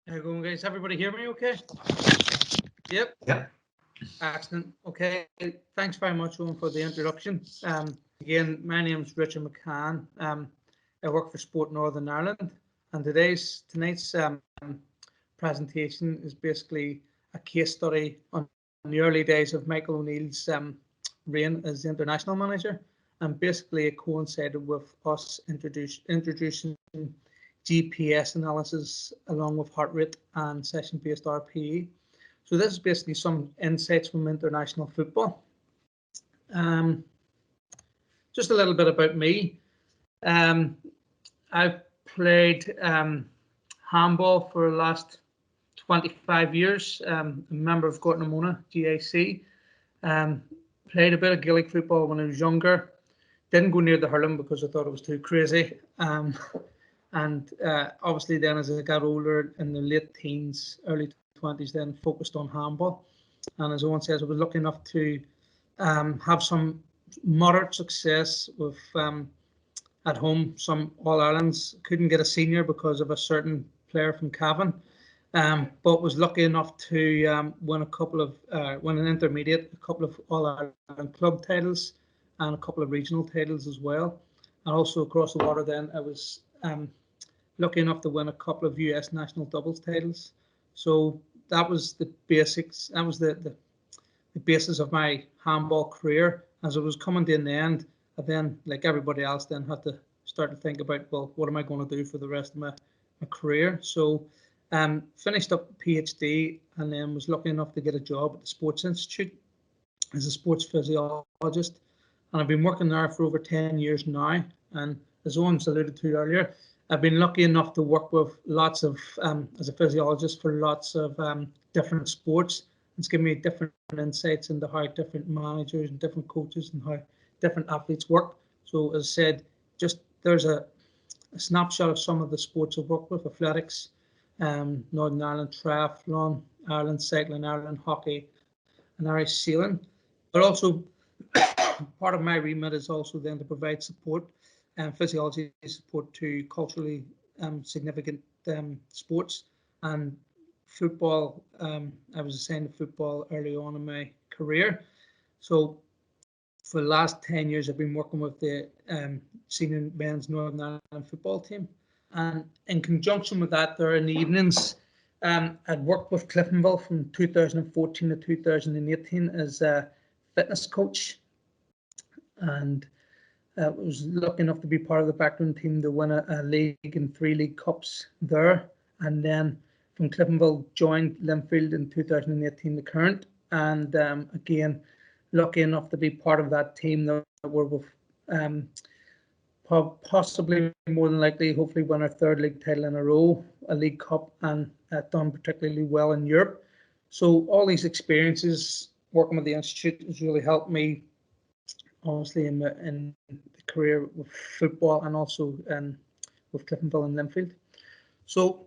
How you going, guys? Everybody hear me okay? Yep. Yep. Excellent. Okay. Thanks very much, Owen, for the introduction. Again, my name is Richard McCann. I work for Sport Northern Ireland, and tonight's presentation is basically a case study on the early days of Michael O'Neill's reign as the international manager, and basically it coincided with us introducing GPS analysis along with heart rate and session-based RPE. So this is basically some insights from international football. Just a little bit about me. I've played handball for the last 25 years. I'm a member of Gortnamona GAC. Played a bit of Gaelic football when I was younger. Didn't go near the hurling because I thought it was too crazy. And obviously then as I got older in the late teens, early 20s, then focused on handball. And as Owen says, I was lucky enough to have some moderate success with at home, some All-Irelands. Couldn't get a senior because of a certain player from Cavan, but was lucky enough to win an intermediate, a couple of All-Ireland club titles and a couple of regional titles as well. And also across the water then I was lucky enough to win a couple of US national doubles titles. So that was the basics. That was the basis of my handball career. As I was coming to the end, I then, like everybody else, then had to start to think about, well, what am I going to do for the rest of my career? So finished up a PhD and then was lucky enough to get a job at the Sports Institute as a sports physiologist. And I've been working there for over 10 years now. And as Owen's alluded to earlier, I've been lucky enough to work with lots of, as a physiologist for lots of different sports. It's given me different insights into how different managers and different coaches and how different athletes work. So as I said, just there's a snapshot of some of the sports I've worked with: athletics, Northern Ireland triathlon, Ireland cycling, Ireland hockey, and Irish sailing. But also part of my remit is also then to provide support and physiology support to culturally significant sports and football. I was assigned to football early on in my career. So for the last 10 years, I've been working with the senior men's Northern Ireland football team. And in conjunction with that, there in the evenings, I'd worked with Cliftonville from 2014 to 2018 as a fitness coach. And was lucky enough to be part of the backroom team to win a league and 3 league cups there. And then from Cliftonville joined Linfield in 2018, the current. And again, lucky enough to be part of that team that were with possibly more than likely, hopefully win our 3rd league title in a row, a league cup, and done particularly well in Europe. So all these experiences working with the Institute has really helped me, honestly, in the career with football and also with Cliftonville and Linfield. So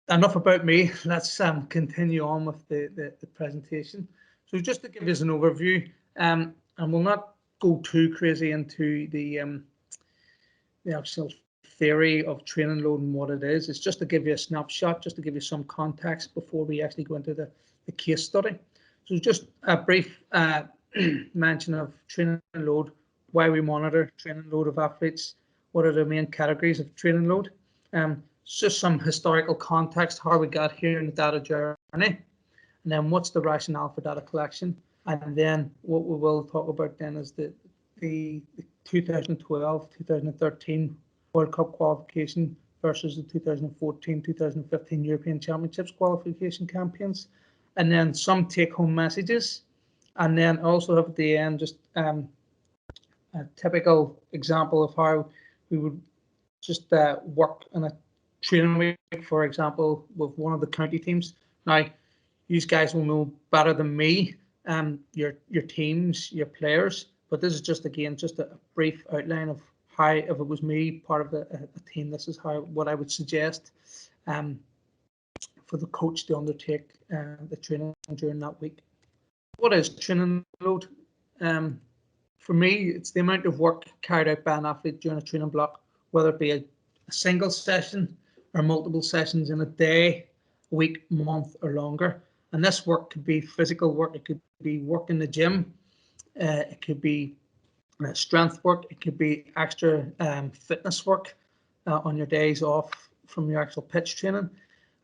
enough about me. Let's continue on with the presentation. So just to give you an overview, and we'll not go too crazy into the actual theory of training load and what it is. It's just to give you a snapshot, just to give you some context before we actually go into the case study. So just a brief mention of training load, why we monitor training load of athletes, what are the main categories of training load. It's just some historical context, how we got here in the data journey, and then what's the rationale for data collection. And then what we will talk about then is the 2012-2013 World Cup qualification versus the 2014-2015 European Championships qualification campaigns, and then some take-home messages. And then also have at the end just a typical example of how we would just work in a training week, for example, with one of the county teams. Now, you guys will know better than me your teams, your players, but this is just, again, just a brief outline of how, if it was me, part of a team, this is what I would suggest for the coach to undertake the training during that week. What is training load? For me, it's the amount of work carried out by an athlete during a training block, whether it be a single session or multiple sessions in a day, week, month, or longer. And this work could be physical work, it could be work in the gym, it could be strength work, it could be extra fitness work on your days off from your actual pitch training.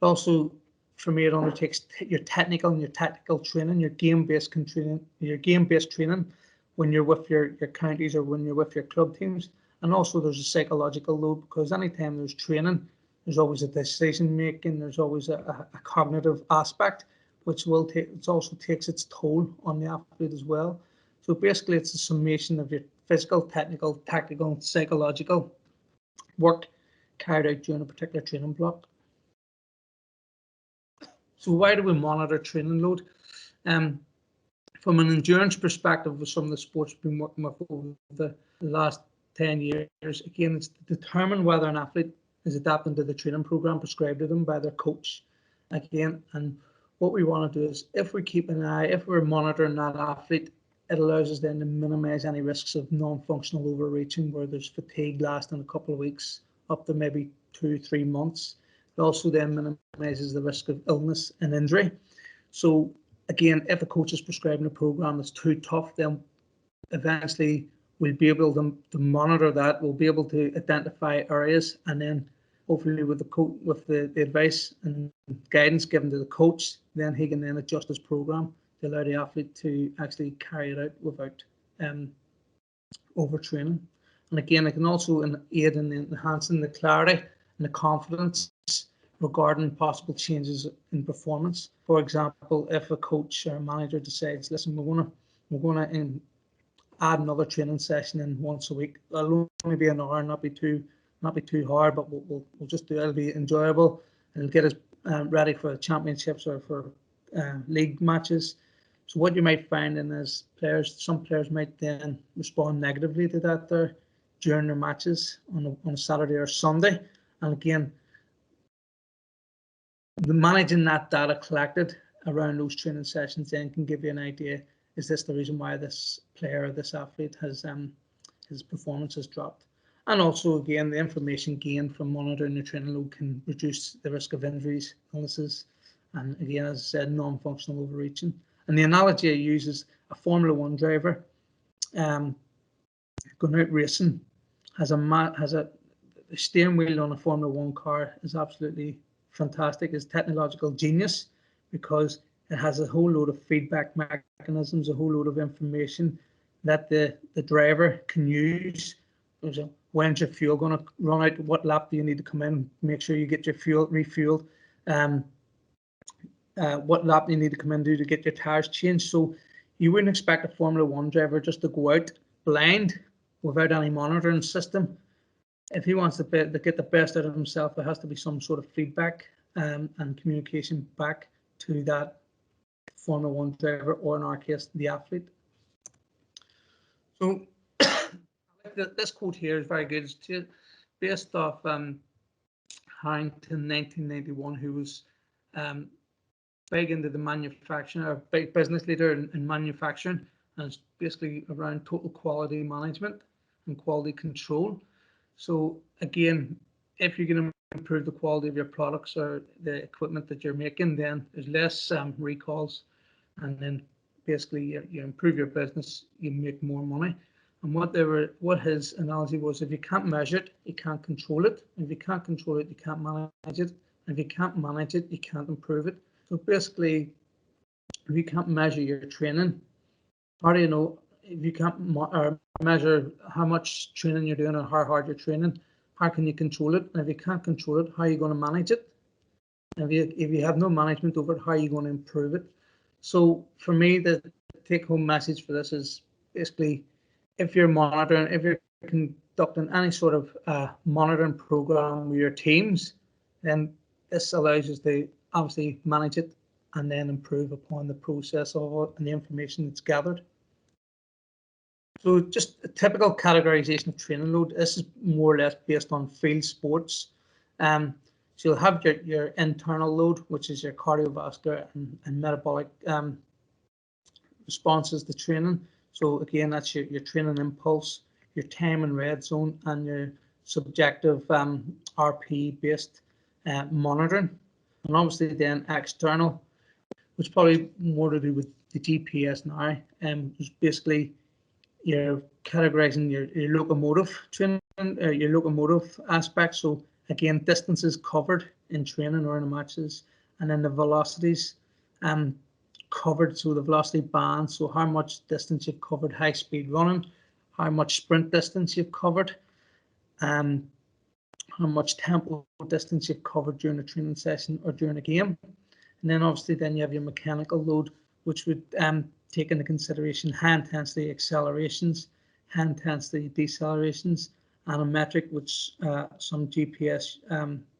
Also, for me, it undertakes your technical and your tactical training, your game-based training when you're with your counties or when you're with your club teams. And also there's a psychological load, because anytime there's training, there's always a decision making, there's always a cognitive aspect, which also takes its toll on the athlete as well. So basically it's a summation of your physical, technical, tactical, and psychological work carried out during a particular training block. So why do we monitor training load? From an endurance perspective, with some of the sports we've been working with over the last 10 years, again, it's to determine whether an athlete is adapting to the training program prescribed to them by their coach. Again, and what we want to do is, if we keep an eye, if we're monitoring that athlete, it allows us then to minimize any risks of non-functional overreaching, where there's fatigue lasting a couple of weeks up to maybe 2-3 months. It also then minimizes the risk of illness and injury. So again, if a coach is prescribing a program that's too tough, then eventually we'll be able to monitor that. We'll be able to identify areas, and then hopefully with the advice and guidance given to the coach, then he can then adjust his program to allow the athlete to actually carry it out without overtraining. And again, it can also aid in enhancing the clarity and the confidence regarding possible changes in performance. For example, if a coach or manager decides, listen, we're going to add another training session in once a week. It'll only be an hour, not be too hard, but we'll just do it. It'll be enjoyable. It'll get us ready for championships or for league matches. So what you might find in is some players might then respond negatively to that there during their matches on a Saturday or Sunday. And again, managing that data collected around those training sessions then can give you an idea, is this the reason why this player or this athlete has his performance has dropped? And also, again, the information gained from monitoring the training load can reduce the risk of injuries, illnesses, and again, as I said, non-functional overreaching. And the analogy I use is a Formula One driver going out racing the steering wheel on a Formula One car is absolutely fantastic. It's technological genius, because it has a whole load of feedback mechanisms, a whole load of information that the driver can use. When's your fuel going to run out? What lap do you need to come in? Make sure you get your fuel refueled. What lap do you need to come in to get your tires changed? So you wouldn't expect a Formula One driver just to go out blind without any monitoring system. If he wants to get the best out of himself, there has to be some sort of feedback and communication back to that Formula One driver, or in our case, the athlete. So this quote here is very good. It's based off Harrington, 1991, who was big into the manufacturing, or big business leader in manufacturing, and it's basically around total quality management and quality control. So again, if you're going to improve the quality of your products or the equipment that you're making, then there's less recalls, and then basically you improve your business, you make more money. And what his analogy was, if you can't measure it, you can't control it. If you can't control it, you can't manage it. And if you can't manage it, you can't improve it. So basically, if you can't measure your training, how do you know? If you can't measure how much training you're doing or how hard you're training, how can you control it? And if you can't control it, how are you going to manage it? And if you have no management over it, how are you going to improve it? So for me, the take-home message for this is basically, if you're monitoring, if you're conducting any sort of monitoring program with your teams, then this allows us to obviously manage it and then improve upon the process of it and the information that's gathered. So just a typical categorization of training load. This is more or less based on field sports. So you'll have your internal load, which is your cardiovascular and metabolic responses to training. So again, that's your training impulse, your time in red zone, and your subjective RP based monitoring, and obviously then external, which probably more to do with the GPS now, was basically you're categorizing your locomotive training, your locomotive aspects. So again, distances covered in training or in matches, and then the velocities covered. So the velocity band, so how much distance you've covered high speed running, how much sprint distance you've covered, how much tempo distance you've covered during a training session or during a game. And then obviously then you have your mechanical load, which would take into consideration high intensity accelerations, high intensity decelerations, and a metric which some GPS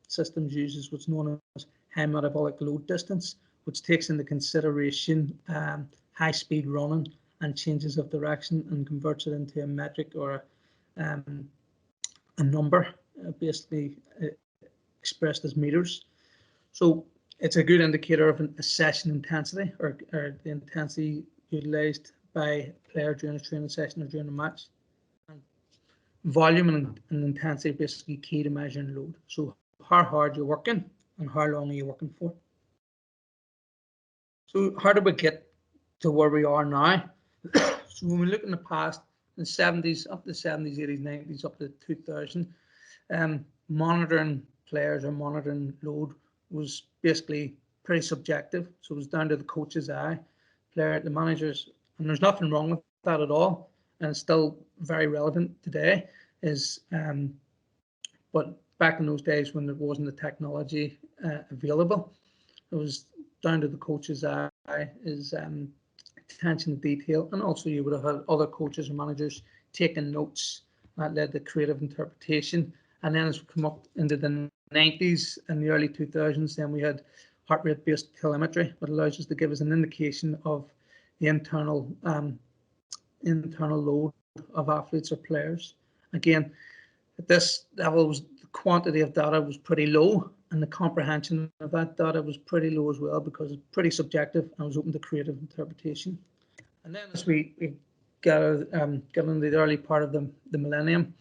systems uses, what's known as high metabolic load distance, which takes into consideration high speed running and changes of direction and converts it into a metric or a number, basically expressed as meters. So it's a good indicator of a session intensity or the intensity utilised by a player during a training session or during a match. And volume and intensity are basically key to measuring load. So how hard you're working and how long are you working for. So how do we get to where we are now? So when we look in the past, in the 70s, up to the 70s, 80s, 90s, up to 2000, monitoring players or monitoring load was basically pretty subjective. So it was down to the coach's eye, player, the managers, and there's nothing wrong with that at all. And it's still very relevant today. But back in those days when there wasn't the technology available, it was down to the coach's eye, is attention to detail, and also you would have had other coaches and managers taking notes that led to creative interpretation. And then as we come up into the 90s and the early 2000s, then we had heart rate based telemetry, that allows us to give us an indication of the internal load of athletes or players. Again, at this level, the quantity of data was pretty low, and the comprehension of that data was pretty low as well, because it's pretty subjective and was open to creative interpretation. And then as we got into the early part of the millennium,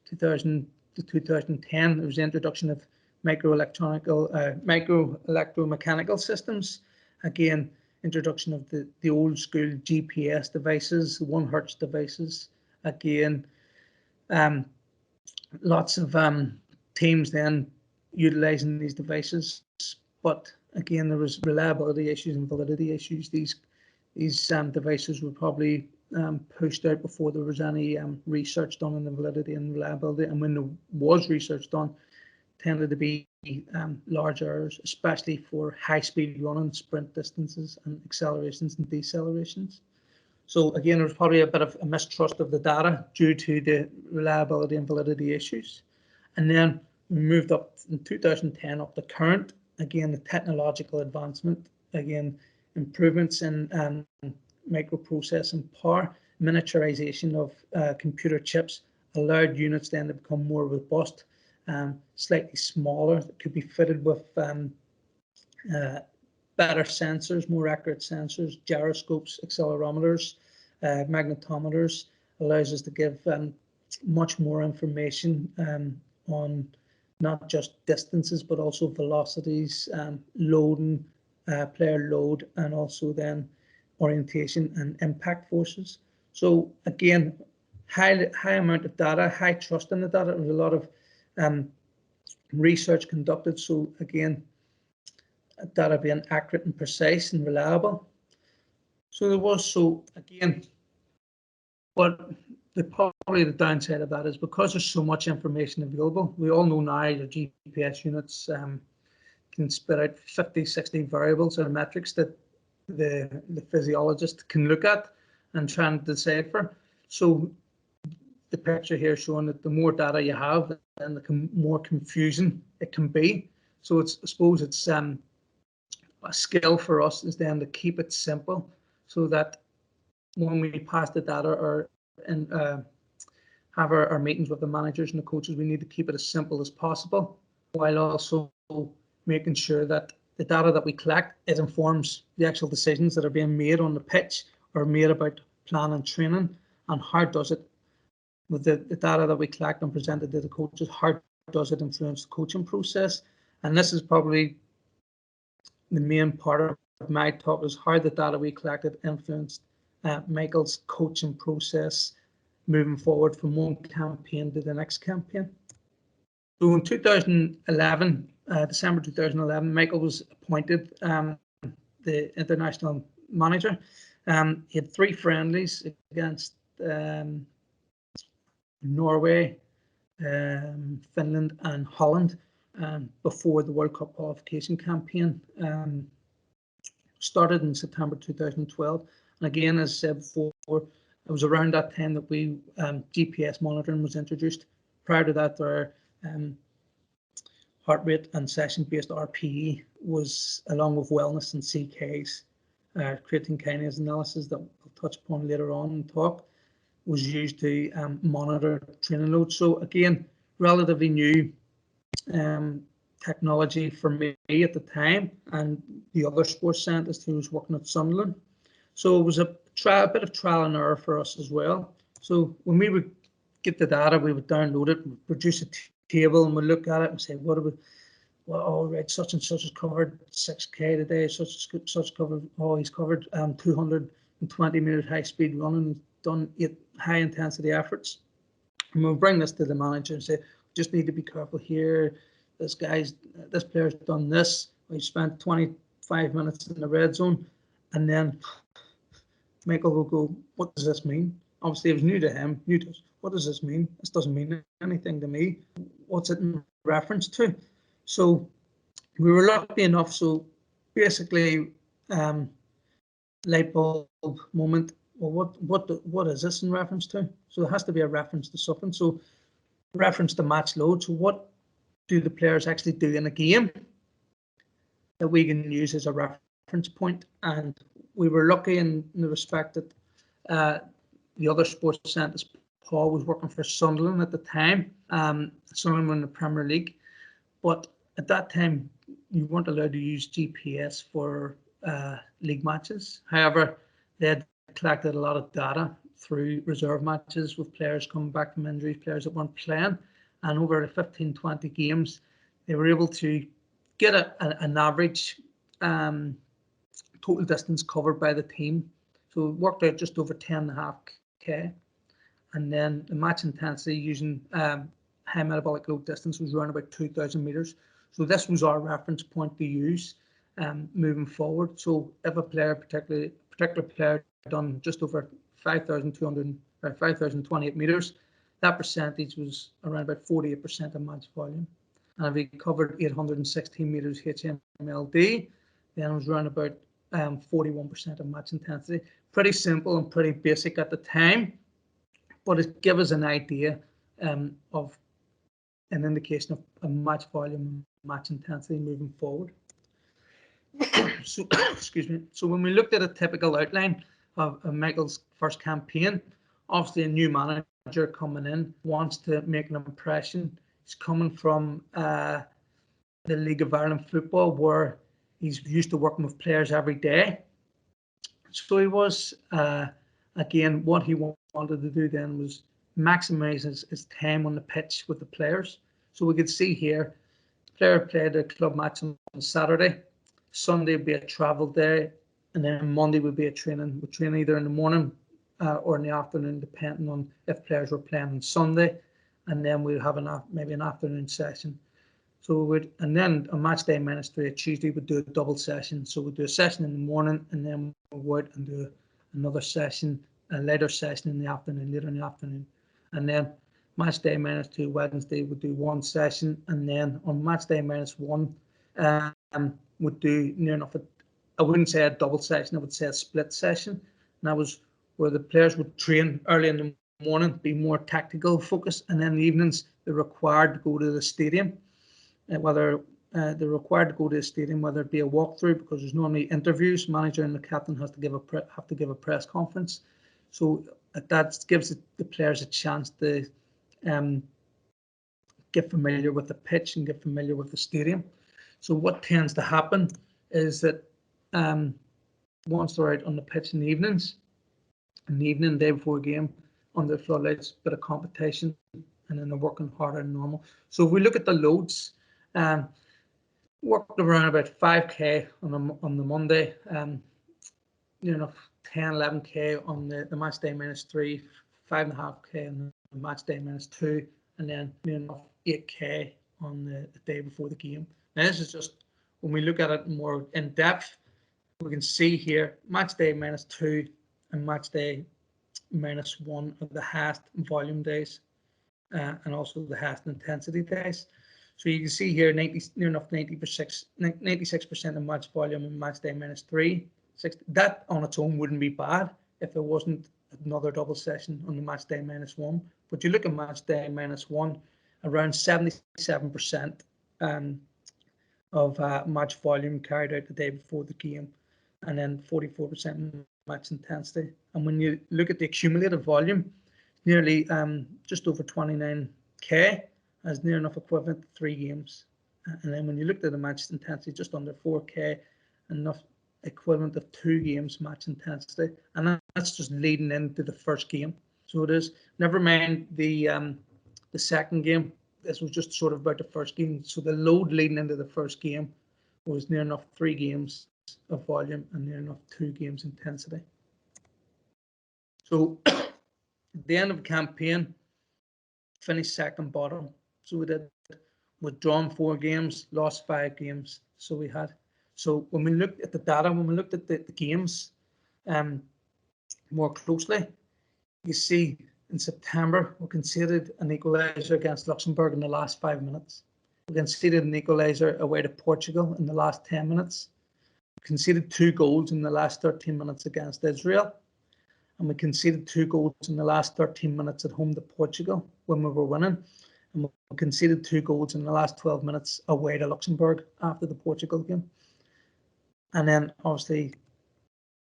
2000 to 2010, there was the introduction of microelectromechanical systems. Again, introduction of the old school GPS devices, 1 Hertz devices. Again, lots of teams then utilizing these devices, but again there was reliability issues and validity issues. These devices were probably pushed out before there was any research done on the validity and reliability, and when there was research done, tended to be large errors, especially for high speed running, sprint distances, and accelerations and decelerations. So again, there was probably a bit of a mistrust of the data due to the reliability and validity issues. And then we moved up in 2010 up to current. Again, the technological advancement, again, improvements in microprocessing power, miniaturization of computer chips allowed units then to become more robust, slightly smaller, that could be fitted with better sensors, more accurate sensors, gyroscopes, accelerometers, magnetometers, allows us to give much more information on not just distances, but also velocities, loading, player load, and also then orientation and impact forces. So again, high amount of data, high trust in the data. There was a lot of research conducted. So again, data being accurate and precise and reliable. So there was, so again, but probably the downside of that is because there's so much information available. We all know now your GPS units can spit out 50, 60 variables or metrics that the physiologist can look at and try and decipher. So the picture here showing that the more data you have, then the more confusing it can be. So it's, I suppose it's a skill for us is then to keep it simple, so that when we pass the data or have our meetings with the managers and the coaches, we need to keep it as simple as possible, while also making sure that the data that we collect, it informs the actual decisions that are being made on the pitch or made about plan and training, and how does it, with the data that we collect and presented to the coaches, how does it influence the coaching process, And this is probably the main part of my talk, is how the data we collected influenced Michael's coaching process moving forward from one campaign to the next campaign. So in 2011, December 2011, Michael was appointed the international manager. He had 3 friendlies against Norway, Finland and Holland before the World Cup qualification campaign started in September 2012. And again, as I said before, it was around that time that we GPS monitoring was introduced. Prior to that, there heart rate and session-based RPE was, along with wellness and CKs, creatine kinase analysis that we'll touch upon later on in talk, was used to monitor training load. So again, relatively new technology for me at the time and the other sports scientist who was working at Sunderland. So it was a bit of trial and error for us as well. So when we would get the data, we would download it, we'd produce a table, and we'd look at it and say, what are we? Well, all right, such and such has covered 6K today, such covered, oh, he's covered 220 meters high speed running, done 8 high intensity efforts. And we'll bring this to the manager and say, just need to be careful here. This player's done this. We spent 25 minutes in the red zone. And then Michael will go, what does this mean? Obviously, it was new to him, new to us. What does this mean? This doesn't mean anything to me. What's it in reference to? So we were lucky enough. So basically, light bulb moment. Well, what is this in reference to? So there has to be a reference to something. So reference to match load. So what do the players actually do in a game that we can use as a reference point? And we were lucky in the respect that the other sports scientist, Paul, was working for Sunderland at the time. Sunderland were in the Premier League, but at that time you weren't allowed to use GPS for league matches. However, they had collected a lot of data through reserve matches with players coming back from injuries, players that weren't playing, and over the 15-20 games, they were able to get an average total distance covered by the team. So it worked out just over 10.5K. And then the match intensity using high metabolic load distance was around about 2,000 meters. So this was our reference point to use moving forward. So if a player, particular player, done just over 5,200 or 5,028 meters, that percentage was around about 48% of match volume. And if he covered 816 meters HMLD, then it was around about 41% of match intensity. Pretty simple and pretty basic at the time, but it gives us an idea of an indication of a match volume and match intensity moving forward. So, excuse me. So when we looked at a typical outline of Michael's first campaign, obviously a new manager coming in wants to make an impression. He's coming from the League of Ireland football, where he's used to working with players every day. So he was, again, what he wanted to do then was maximise his time on the pitch with the players. So we could see here, the player played a club match on Saturday, Sunday would be a travel day, and then Monday would be a training. We'd train either in the morning or in the afternoon, depending on if players were playing on Sunday, and then we'd have maybe an afternoon session. So we would, and then on match day -3 Tuesday, we'd do a double session. So we'd do a session in the morning, and then we would and do another session, a later session in the afternoon, later in the afternoon. And then match day -2 Wednesday, we'd do one session, and then on match day -1, would do near enough I wouldn't say a double session, I would say a split session. And that was where the players would train early in the morning, be more tactical focus, and then in the evenings they're required to go to the stadium. Whether they're required to go to the stadium, whether it be a walkthrough, because there's normally interviews, manager and the captain have to give a press conference. So that gives the players a chance to get familiar with the pitch and get familiar with the stadium. So what tends to happen is that once they're out on the pitch in the evenings, day before a game, under the floodlights, bit of competition, and then they're working harder than normal. So if we look at the loads, Worked around about 5k on the Monday, near enough 10, 11k on the match day -3, 5.5k on the match day -2, and then near enough 8k on the day before the game. Now this is just when we look at it more in depth. We can see here match day -2 and match day -1 are the highest volume days, and also the highest intensity days. So you can see here near enough 96% of match volume in match day -3. That on its own wouldn't be bad if there wasn't another double session on the match day -1. But you look at match day -1, around 77% of match volume carried out the day before the game, and then 44% match intensity. And when you look at the accumulated volume, nearly just over 29k, as near enough equivalent to 3 games. And then when you look at the match intensity, just under 4k, enough equivalent of 2 games match intensity. And that's just leading into the first game. So it is, never mind the second game. This was just sort of about the first game. So the load leading into the first game was near enough 3 games of volume and near enough 2 games intensity. So at the end of the campaign, finished second bottom. So we did withdrawn 4 games, lost 5 games. So we had, so when we looked at the data, when we looked at the games more closely, you see in September we conceded an equaliser against Luxembourg in the last 5 minutes. We conceded an equaliser away to Portugal in the last 10 minutes. We conceded 2 goals in the last 13 minutes against Israel. And we conceded 2 goals in the last 13 minutes at home to Portugal when we were winning. And we conceded 2 goals in the last 12 minutes away to Luxembourg after the Portugal game. And then obviously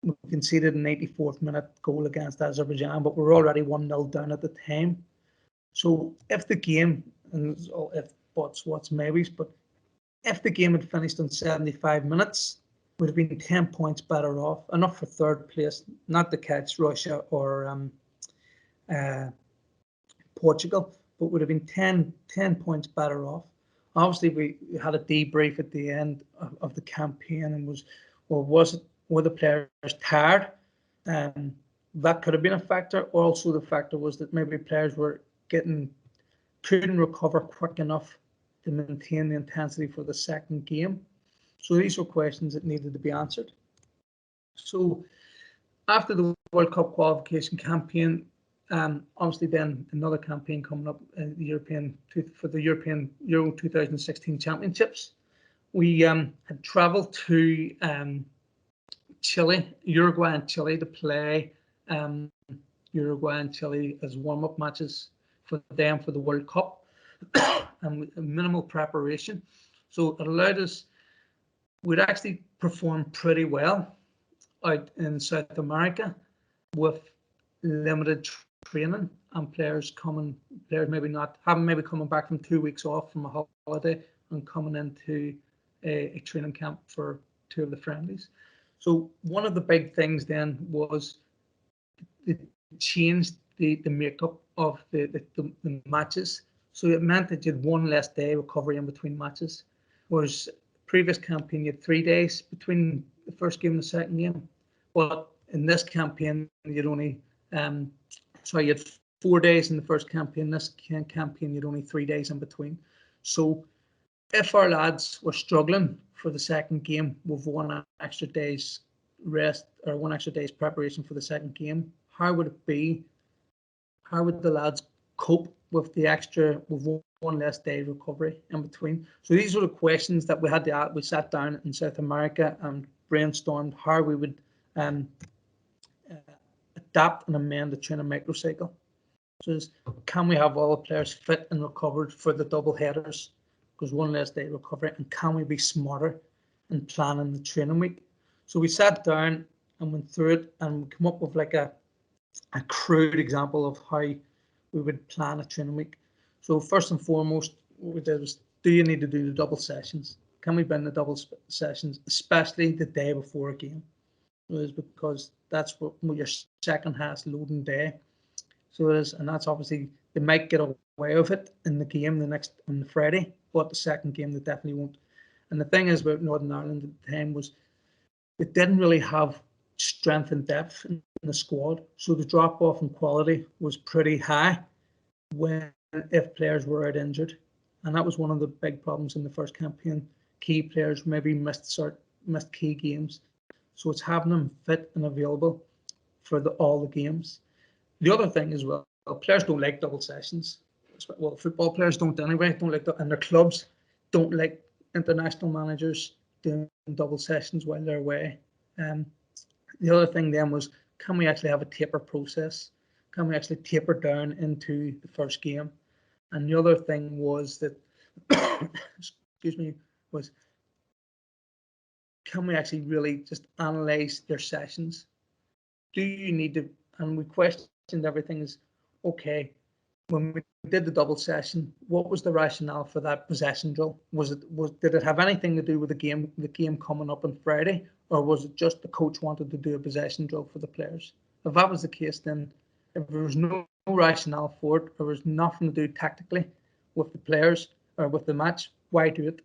we conceded an 84th minute goal against Azerbaijan, but we were already 1-0 down at the time. So if the game, and if buts, what's, maybes, but if the game had finished in 75 minutes, would have been 10 points better off, enough for third place, not to catch Russia or Portugal, but would have been 10 points better off. Obviously, we had a debrief at the end of the campaign and were the players tired? That could have been a factor. Also, the factor was that maybe players couldn't recover quick enough to maintain the intensity for the second game. So these were questions that needed to be answered. So after the World Cup qualification campaign, obviously then another campaign coming up for the European Euro 2016 Championships. We had travelled to Uruguay and Chile to play Uruguay and Chile as warm-up matches for them for the World Cup, and with minimal preparation. So it allowed us, we'd actually performed pretty well out in South America with limited training, and players maybe coming back from 2 weeks off from a holiday and coming into a training camp for 2 of the friendlies. So one of the big things then was it changed the makeup of the matches. So it meant that you had 1 less day recovery in between matches, whereas previous campaign you had 3 days between the first game and the second game. But in this campaign you'd only you had 4 days in the first campaign. This campaign you'd only 3 days in between. So if our lads were struggling for the second game with 1 extra day's rest or 1 extra day's preparation for the second game, how would it be? How would the lads cope with with 1 less day recovery in between? So these were the questions that we had to ask. We sat down in South America and brainstormed how we would adapt and amend the training microcycle. So can we have all the players fit and recovered for the double headers? Because 1 less day recovery, and can we be smarter in planning the training week? So we sat down and went through it and come up with like a crude example of how we would plan a training week. So first and foremost, what we did was, do you need to do the double sessions? Can we bring the double sessions, especially the day before a game? It is because that's what your second highest loading day. So it is, and that's obviously, they might get away with it in the game on the Friday, but the second game they definitely won't. And the thing is about Northern Ireland at the time was it didn't really have strength and depth in the squad. So the drop off in quality was pretty high if players were out injured. And that was one of the big problems in the first campaign. Key players maybe missed key games. So it's having them fit and available for all the games. The other thing as well, players don't like double sessions. Well, football players don't anyway, and their clubs don't like international managers doing double sessions while they're away. The other thing then was, can we actually have a taper process? Can we actually taper down into the first game? And the other thing was that, excuse me, was can we actually really just analyze their sessions? Do you need to, and we questioned everything is, okay, when we did the double session, what was the rationale for that possession drill? Did it have anything to do with the game coming up on Friday, or was it just the coach wanted to do a possession drill for the players? If that was the case, then if there was no rationale for it, there was nothing to do tactically with the players or with the match, why do it?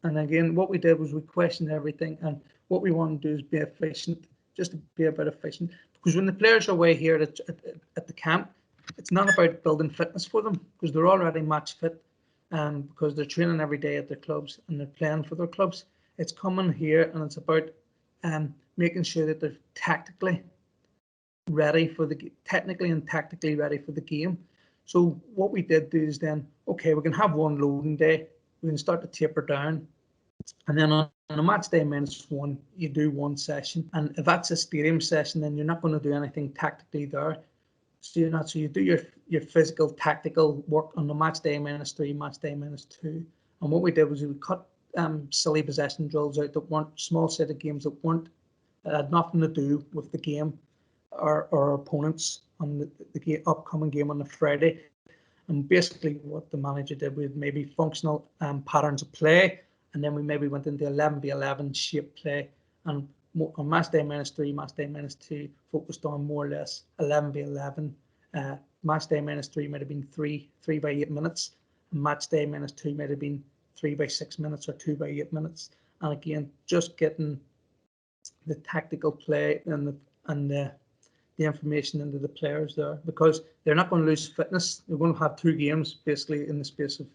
And again, what we did was we questioned everything, and what we want to do is be efficient, just to be a bit efficient. Because when the players are away here at the camp, it's not about building fitness for them, because they're already match fit, because they're training every day at their clubs and they're playing for their clubs. It's coming here and it's about making sure that they're technically and tactically ready for the game. So what we did do is then, okay, we can have one loading day, we can start to taper down, and then on a match day -1, you do one session. And if that's a stadium session, then you're not going to do anything tactically there. So you do your physical, tactical work on the match day -3, match day -2. And what we did was we cut silly possession drills out that weren't small set of games that had nothing to do with the game or our opponents on the upcoming game on the Friday. And basically what the manager did was maybe functional patterns of play, and then we maybe went into 11v11 shape play, and on match day -3, match day -2 focused on more or less 11v11. Match day -3 might have been 3 by 8 minutes, and match day -2 might have been 3 by 6 minutes or 2 by 8 minutes. And again, just getting the tactical play and the information into the players there, because they're not going to lose fitness. They're going to have 2 games basically in the space of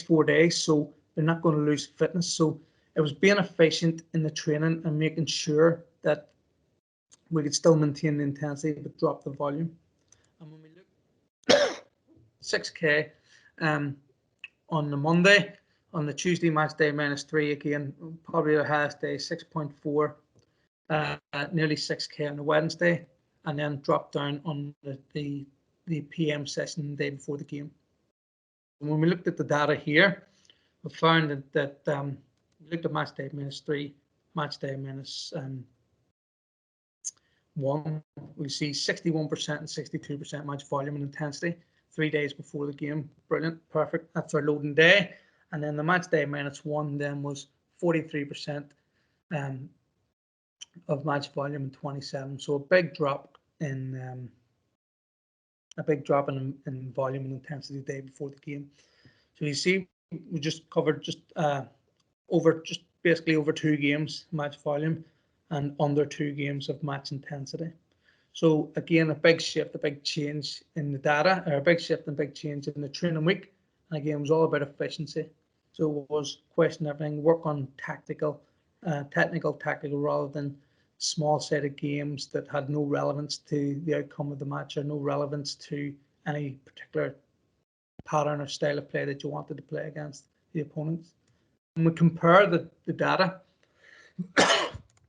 4 days, so they're not going to lose fitness. So it was being efficient in the training and making sure that we could still maintain the intensity but drop the volume. And when we look 6K on the Monday, on the Tuesday match day -3, again probably our highest day 6.4. Nearly 6K on the Wednesday, and then drop down on the PM session the day before the game. And when we looked at the data here, we found that we looked at match day -3, match day -1. We see 61% and 62% match volume and intensity 3 days before the game. Brilliant, perfect. That's our loading day. And then the match day -1 then was 43%. Of match volume and 27, so a big drop in volume and intensity the day before the game. So you see, we just covered basically over 2 games match volume and under 2 games of match intensity. So again, a big shift, a big change in the data, or a big shift and big change in the training week. And again, it was all about efficiency. So it was question everything, work on tactical rather than small set of games that had no relevance to the outcome of the match or no relevance to any particular pattern or style of play that you wanted to play against the opponents. When we compare the data,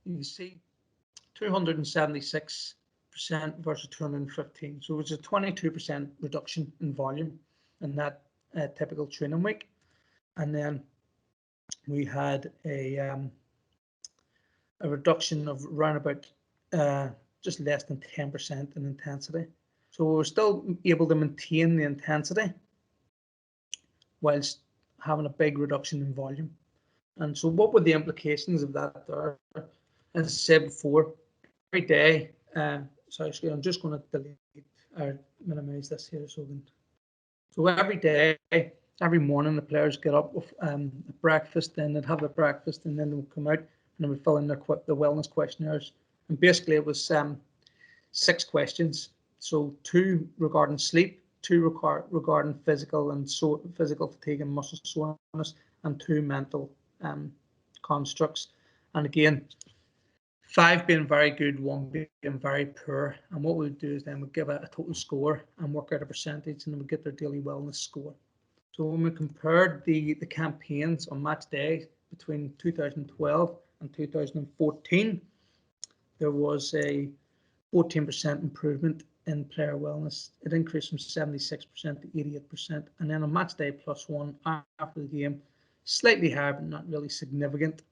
you can see 276% versus 215. So it's a 22% reduction in volume in that typical training week. And then we had a reduction of around about just less than 10% in intensity. So we were still able to maintain the intensity whilst having a big reduction in volume. And so what were the implications of that there? As I said before, every day, sorry, I'm just going to delete or minimize this here. So every day every morning the players get up with breakfast, then they'd have their breakfast, and then they would come out and they would fill in their wellness questionnaires. And basically it was 6 questions. So 2 regarding sleep, 2 regarding physical fatigue and muscle soreness, and 2 mental constructs. And again, 5 being very good, 1 being very poor. And what we would do is then we'd give a total score and work out a percentage, and then we'd get their daily wellness score. So when we compared the campaigns on match day between 2012 and 2014, there was a 14% improvement in player wellness. It increased from 76% to 88%. And then on match day +1 after the game, slightly higher, but not really significant.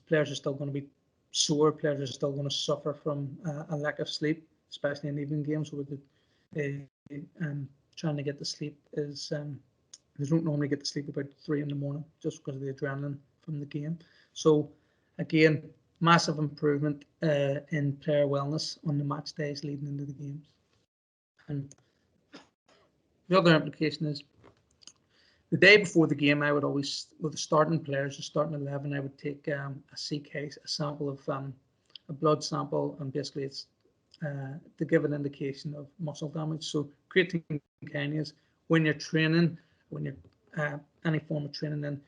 Players are still going to be sore. Players are still going to suffer from a lack of sleep, especially in evening games where trying to get to sleep is they don't normally get to sleep about 3 in the morning just because of the adrenaline from the game. So again, massive improvement in player wellness on the match days leading into the games. And the other implication is the day before the game, I would always, with the starting players, the starting 11, I would take a CK, a sample of a blood sample, and basically it's to give an indication of muscle damage. So creatine kinase, when you're training, when you're any form of training, then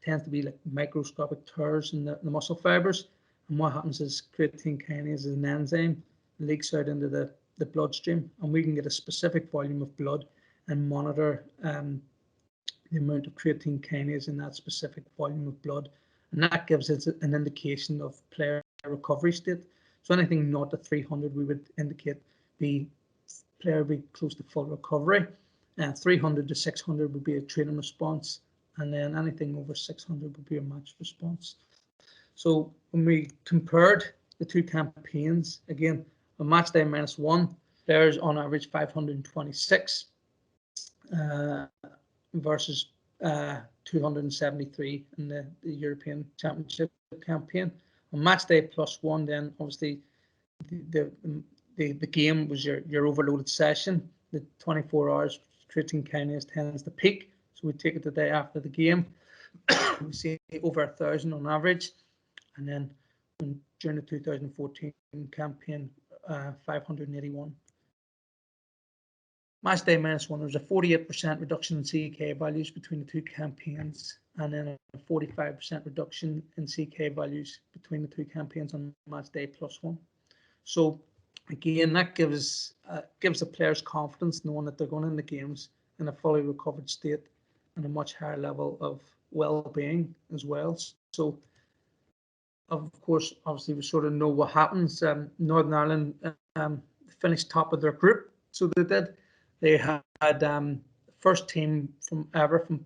tends to be like microscopic tears in the muscle fibers. And what happens is creatine kinase is an enzyme that leaks out into the bloodstream, and we can get a specific volume of blood and monitor the amount of creatine kinase in that specific volume of blood, and that gives us an indication of player recovery state. So anything not to 300, we would indicate the player would be close to full recovery, and 300 to 600 would be a training response, and then anything over 600 would be a match response. So when we compared the 2 campaigns, again, on match day -1, players on average 526 versus 273 in the European Championship campaign. On match day +1, then obviously the game was your overloaded session. The 24 hours creatine kinase tends to peak, so we take it the day after the game. We see over 1,000 on average, and then during the 2014 campaign, 581. Match day -1, there was a 48% reduction in CK values between the 2 campaigns, and then a 45% reduction in CK values between the 2 campaigns on match day +1. So again, that gives the players confidence knowing that they're going in the games in a fully recovered state and a much higher level of well-being as well. So of course, obviously we sort of know what happens. Northern Ireland finished top of their group, so they did. They had first team from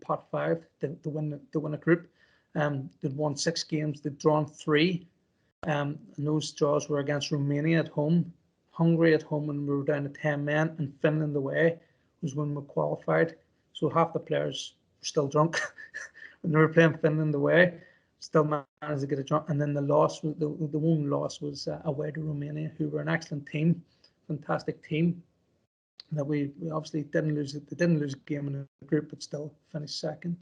pot 5 to win a group. They'd won 6 games. They'd drawn 3. And those draws were against Romania at home, Hungary at home when we were down to 10 men, and Finland away was when we qualified. So half the players were still drunk when they were playing Finland away. Still managed to get a drunk. And then the one loss was away to Romania, who were an excellent team, fantastic team. That we obviously didn't lose it. They didn't lose a game in the group, but still finished second.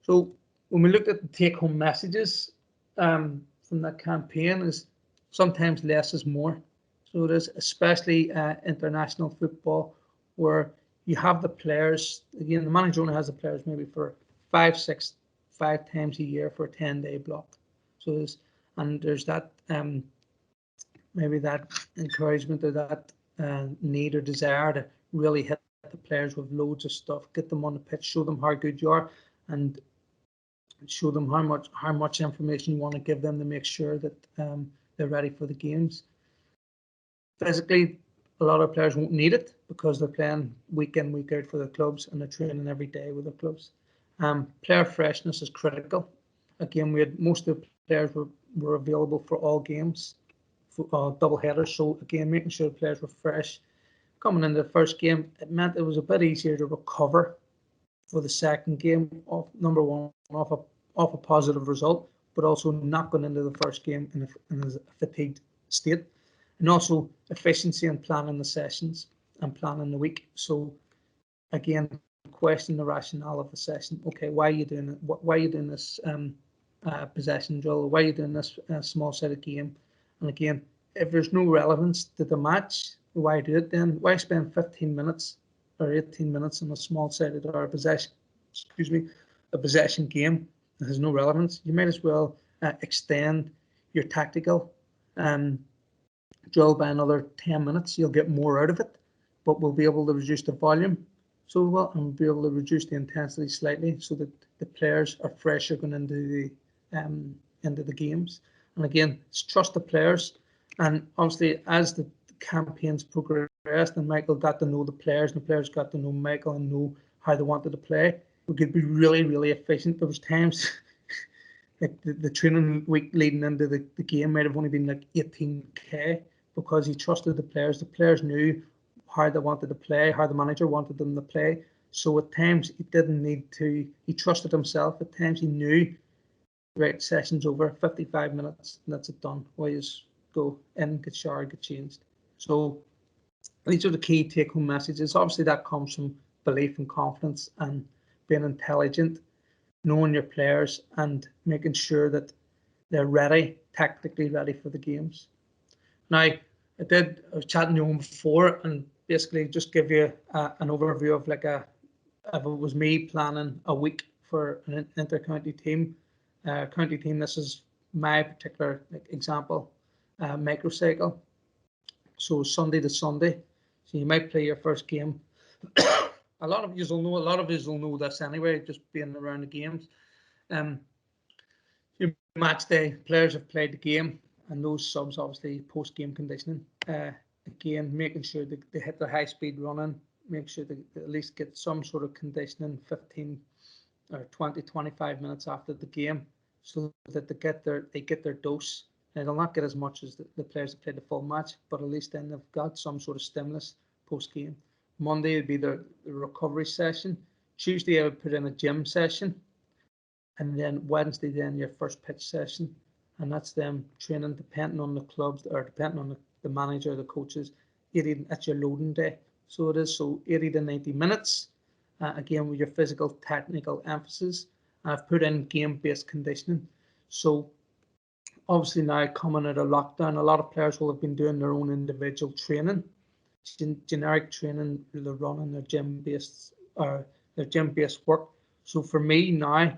So when we looked at the take-home messages from that campaign, is sometimes less is more. So it is, especially international football, where you have the players. Again, the manager only has the players maybe for 5 times a year for a 10-day block. So there's that maybe that encouragement or that need or desire to really hit the players with loads of stuff, get them on the pitch, show them how good you are, and show them how much information you want to give them to make sure that they're ready for the games. Physically, a lot of players won't need it because they're playing week in, week out for their clubs, and they're training every day with their clubs. Player freshness is critical. Again, most of the players were available for all games, for double headers. So again, making sure the players were fresh coming into the first game, it meant it was a bit easier to recover for the second game. Number one, off a positive result, but also not going into the first game in a fatigued state, and also efficiency in planning the sessions and planning the week. So again, question the rationale of the session. Okay, why are you doing it? Why are you doing this possession drill? Why are you doing this small-sided game? And again, if there's no relevance to the match, why do it then? Why spend 15 minutes or 18 minutes on a small-sided or a possession game that has no relevance? You might as well extend your tactical drill by another 10 minutes. You'll get more out of it, but we'll be able to reduce the volume so well, and we'll be able to reduce the intensity slightly so that the players are fresher going into the games. And again, it's trust the players. And obviously, as the campaigns progressed and Michael got to know the players and the players got to know Michael and know how they wanted to play, we could be really, really efficient. There was times like the training week leading into the game might have only been like 18k because he trusted the players. The players knew how they wanted to play, how the manager wanted them to play. So at times he didn't need to, he trusted himself. At times he knew, right, session's over, 55 minutes, and that's it done. Well, you just go in, get showered, get changed. So these are the key take-home messages. Obviously that comes from belief and confidence and being intelligent, knowing your players and making sure that they're ready, tactically ready for the games. Now, I was chatting to you before and basically just give you an overview of like if it was me planning a week for an inter-county team, this is my particular example, Microcycle. So Sunday to Sunday, so you might play your first game. A lot of you will know this anyway, just being around the games. Your match day, players have played the game, and those subs obviously post-game conditioning. Again, making sure that they hit their high-speed running, make sure they at least get some sort of conditioning 15 or 20, 25 minutes after the game, so that they get their dose. Now, they'll not get as much as the players that played the full match, but at least then they've got some sort of stimulus post-game. Monday would be the recovery session. Tuesday I would put in a gym session, and then Wednesday then your first pitch session, and that's them training depending on the clubs or depending on the manager, the coaches. That's your loading day. So it is 80 to 90 minutes. Again, with your physical technical emphasis. I've put in game-based conditioning. So obviously now coming out of lockdown, a lot of players will have been doing their own individual training, generic training, they're running their gym-based work. So for me now,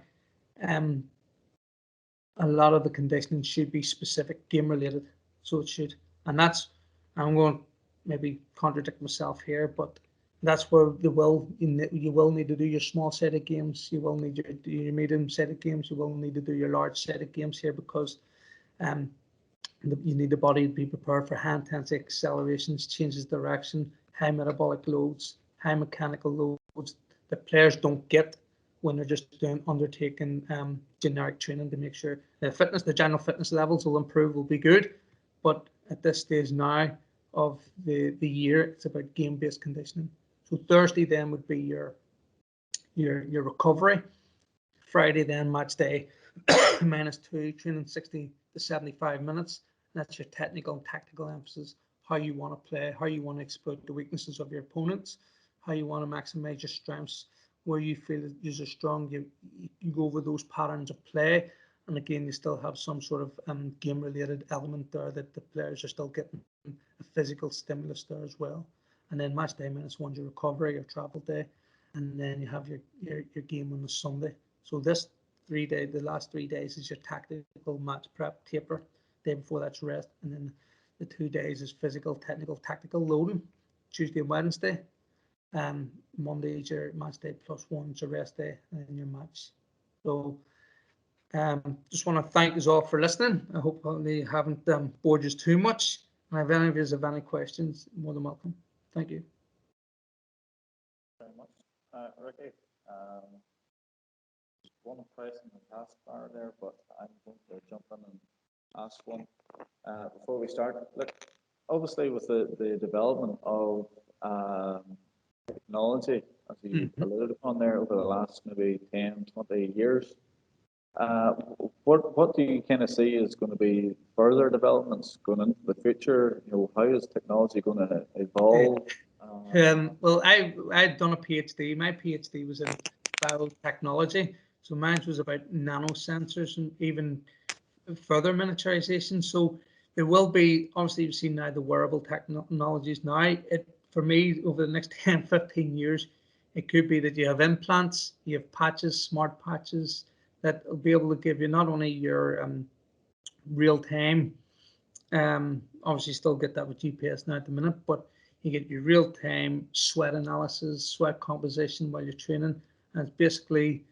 a lot of the conditioning should be specific game related. So it should, and I'm going to maybe contradict myself here, but that's where you will need to do your small-sided games. You will need to do your medium-sided games. You will need to do your large-sided games here because you need the body to be prepared for high intensity accelerations, changes direction, high metabolic loads, high mechanical loads that players don't get when they're just undertaking generic training to make sure the general fitness levels will improve, will be good. But at this stage now of the year, it's about game-based conditioning. So Thursday then would be your recovery. Friday then match day -2, training 60 to 75 minutes. That's your technical and tactical emphasis, how you want to play, how you want to exploit the weaknesses of your opponents, how you want to maximize your strengths, where you feel that you're strong, you go over those patterns of play. And again, you still have some sort of game-related element there that the players are still getting a physical stimulus there as well. And then match day -1, your recovery, your travel day, and then you have your game on the Sunday. So this the last 3 days is your tactical match prep taper. Day before that's rest, and then the 2 days is physical, technical, tactical loading. Tuesday and Wednesday. Monday is your match day +1 is your rest day, and then your match. So just want to thank you all for listening. I hope I haven't bored you too much. And if any of you have any questions, more than welcome. Thank you. Very much, Ricky. One question in the taskbar there, but I'm going to jump in and ask one before we start. Look, obviously with the development of technology, as you alluded upon there, over the last maybe 10, 20 years, what do you kind of see is going to be further developments going into the future? You know, how is technology going to evolve? Well, I'd done a PhD. My PhD was in biotechnology, so mine was about nanosensors and even further miniaturization. So there will be, obviously you've seen now the wearable technologies now. For me, over the next 10, 15 years, it could be that you have implants, you have patches, smart patches that will be able to give you not only your real time, obviously still get that with GPS now at the minute, but you get your real time sweat analysis, sweat composition while you're training. And it's basically,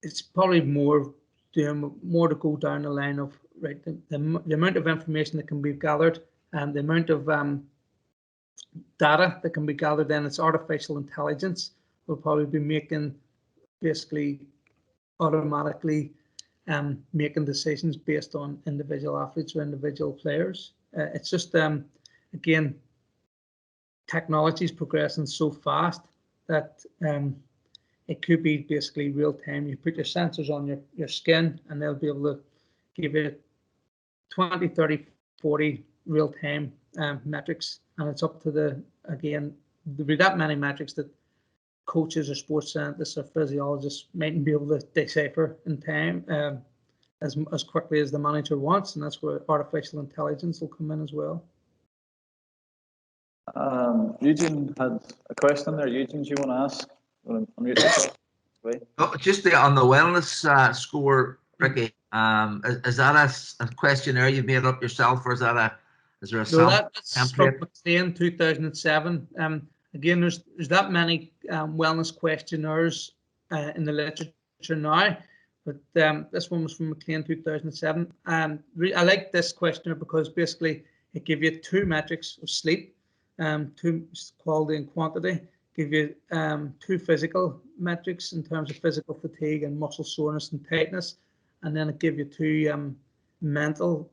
it's probably more to go down the line of right the amount of information that can be gathered and the amount of data that can be gathered. Then it's artificial intelligence will probably be making basically automatically making decisions based on individual athletes or individual players. It's just again, technology is progressing so fast that it could be basically real time. You put your sensors on your skin and they'll be able to give you 20, 30, 40 real time metrics. And it's up to there'll be that many metrics that coaches or sports scientists or physiologists mightn't be able to decipher in time as quickly as the manager wants. And that's where artificial intelligence will come in as well. Eugene had a question there. Eugene, do you want to ask? Just on the wellness score, Ricky, is that a questionnaire you've made up yourself, or is there a that's from McCann 2007. Again, there's that many wellness questionnaires in the literature now, but this one was from McCann 2007. I like this questionnaire because basically it gives you 2 metrics of sleep, 2 quality and quantity, give you 2 physical metrics in terms of physical fatigue and muscle soreness and tightness, and then it gives you 2 mental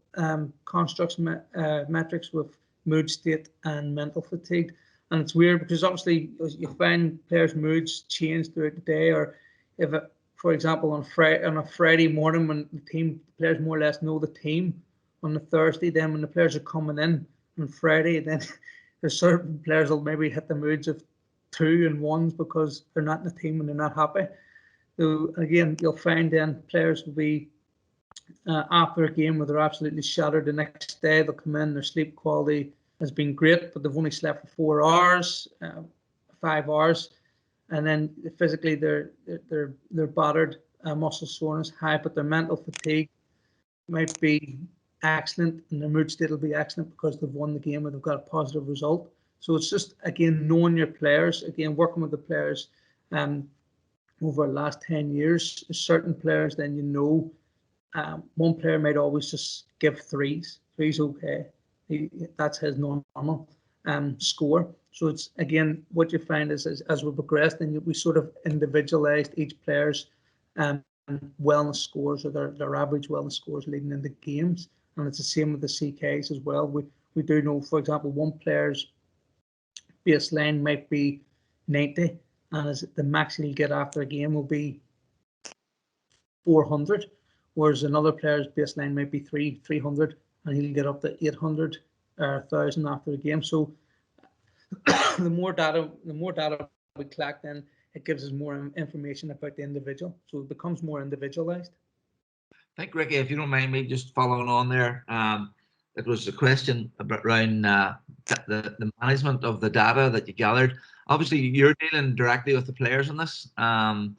constructs metrics with mood state and mental fatigue. And it's weird because obviously you find players' moods change throughout the day, or if for example on a Friday morning when the players more or less know the team, on the Thursday then when the players are coming in on Friday, then there's certain players will maybe hit the moods of 2 and 1s because they're not in the team and they're not happy. So again, you'll find then players will be after a game where they're absolutely shattered the next day, they'll come in, their sleep quality has been great, but they've only slept for 4 hours, 5 hours, and then physically they're battered, muscle soreness high, but their mental fatigue might be excellent and their mood state will be excellent because they've won the game or they've got a positive result. So it's just, again, knowing your players, again, working with the players over the last 10 years. Certain players, then you know, one player might always just give 3s. 3's okay. That's his normal score. So it's, again, what you find is as we progress, then we sort of individualized each player's wellness scores or their average wellness scores leading into games. And it's the same with the CKs as well. We do know, for example, one player's baseline might be 90, and as the max he'll get after a game will be 400, whereas another player's baseline might be 300, and he'll get up to 800 or 1,000 after a game. So the more data we collect, then it gives us more information about the individual. So it becomes more individualized. I think, Ricky, if you don't mind me just following on there, it was a question about around the management of the data that you gathered. Obviously, you're dealing directly with the players on this, on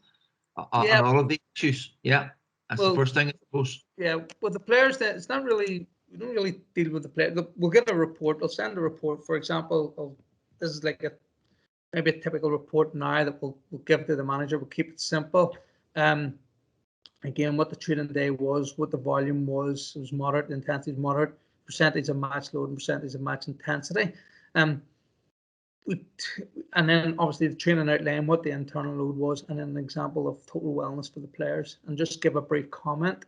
all of the issues. Yeah, that's the first thing, I suppose. Yeah, with the players, that it's not really, we don't really deal with the players. We'll get a report. We'll send a report. For example, this is like maybe a typical report now that we'll give to the manager. We'll keep it simple. Again, what the training day was, what the volume was. It was moderate, the intensity was moderate, percentage of match load and percentage of match intensity. And then obviously the training outline, what the internal load was, and then an example of total wellness for the players, and just give a brief comment,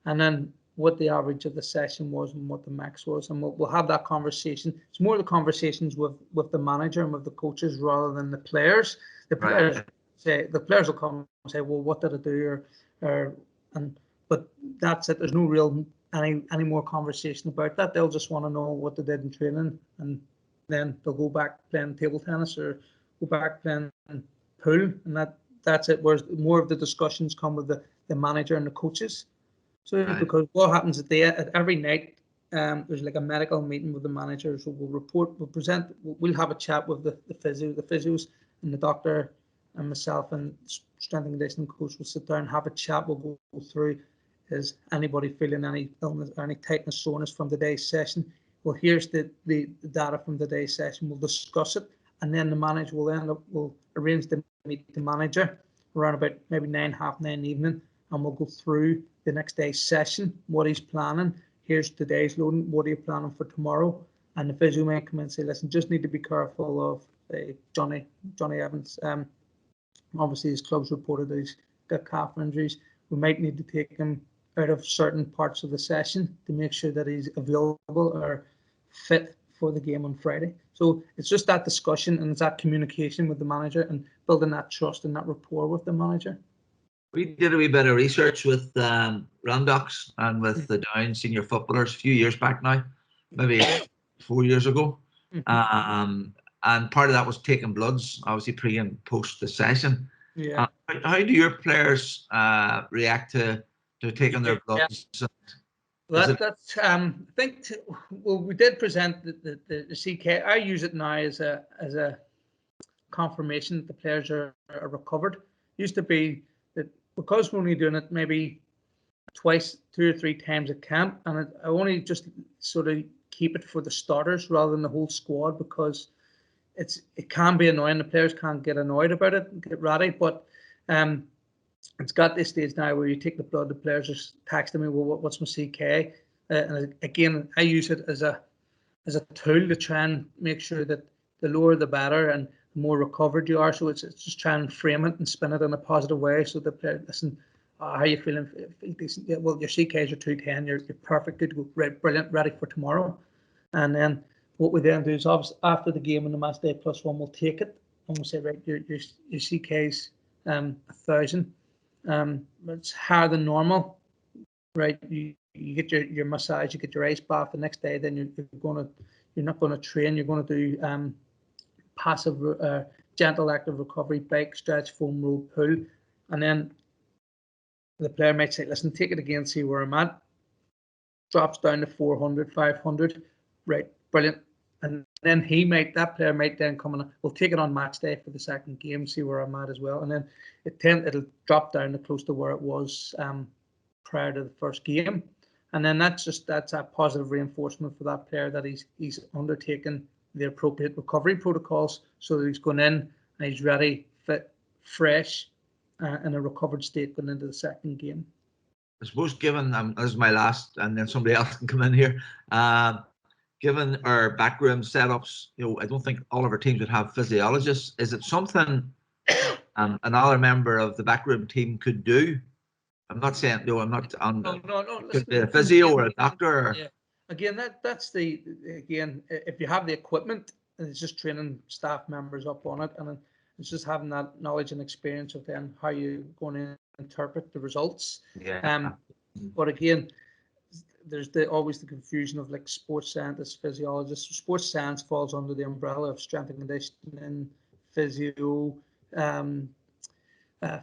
and then what the average of the session was and what the max was, and we'll have that conversation. It's more the conversations with the manager and with the coaches rather than the players. The players the players will come and say, well, what did I do, but that's it. There's no real any more conversation about that. They'll just want to know what they did in training, and then they'll go back playing table tennis or go back playing pool, and that's it. Whereas more of the discussions come with the manager and the coaches. So Right. because what happens at every night, there's like a medical meeting with the manager. So we'll have a chat with the physios and the doctor and myself and strength and conditioning coach will sit down and have a chat. We'll go through, is anybody feeling any illness or any tightness, soreness from the day's session? Well, here's the data from the day's session. We'll discuss it, and then the manager will arrange to meet the manager around about maybe 9:30 in the evening, and we'll go through the next day's session, what he's planning. Here's today's loading. What are you planning for tomorrow? And the physio might come in and say, listen, just need to be careful of Johnny Evans. Obviously, his club's reported that he's got calf injuries. We might need to take him out of certain parts of the session to make sure that he's available or fit for the game on Friday. So it's just that discussion and it's that communication with the manager and building that trust and that rapport with the manager. We did a wee bit of research with Randox and with the Down senior footballers a few years back now, maybe 4 years ago. And part of that was taking bloods, obviously pre and post the session. Yeah. How do your players react to taking their bloods? Well, that's I think we did present the CK. I use it now as a confirmation that the players are recovered. Used to be that because we're only doing it maybe twice, 2 or 3 times at camp, and I only just sort of keep it for the starters rather than the whole squad because it can be annoying. The players can't get annoyed about it and get ratty, but it's got this stage now where you take the blood, the players just texting me, well, what's my CK? And again, I use it as a tool to try and make sure that the lower the better and the more recovered you are. So it's just trying and frame it and spin it in a positive way so the player, listen, how are you feeling? Feel decent? Yeah, well, your CKs are 210, you're perfect, good to go, right, brilliant, ready for tomorrow. And then what we then do is obviously after the game on the match day +1, we'll take it and we'll say, right, your CK's 1,000. It's higher than normal, right? You get your massage, you get your ice bath the next day. Then you're not going to train. You're going to do passive, gentle, active recovery, bike, stretch, foam roll, pull, and then the player might say, listen, take it again, see where I'm at. Drops down to 400, 500, right? Brilliant. And then that player might then come in. We'll take it on match day for the second game, see where I'm at as well. And then it'll drop down to close to where it was prior to the first game. And then that's a positive reinforcement for that player that he's undertaken the appropriate recovery protocols so that he's going in and he's ready, fit, fresh, in a recovered state going into the second game. I suppose given, this is my last, and then somebody else can come in here. Given our backroom setups, I don't think all of our teams would have physiologists. Is it something another member of the backroom team could do? I'm not saying, I'm not on. No. Could be a physio or a doctor. Or, yeah. Again, if you have the equipment, and it's just training staff members up on it, and it's just having that knowledge and experience of then how you're going to interpret the results. Yeah. But again, there's always the confusion of like sports scientists, physiologists. Sports science falls under the umbrella of strength and conditioning, physio,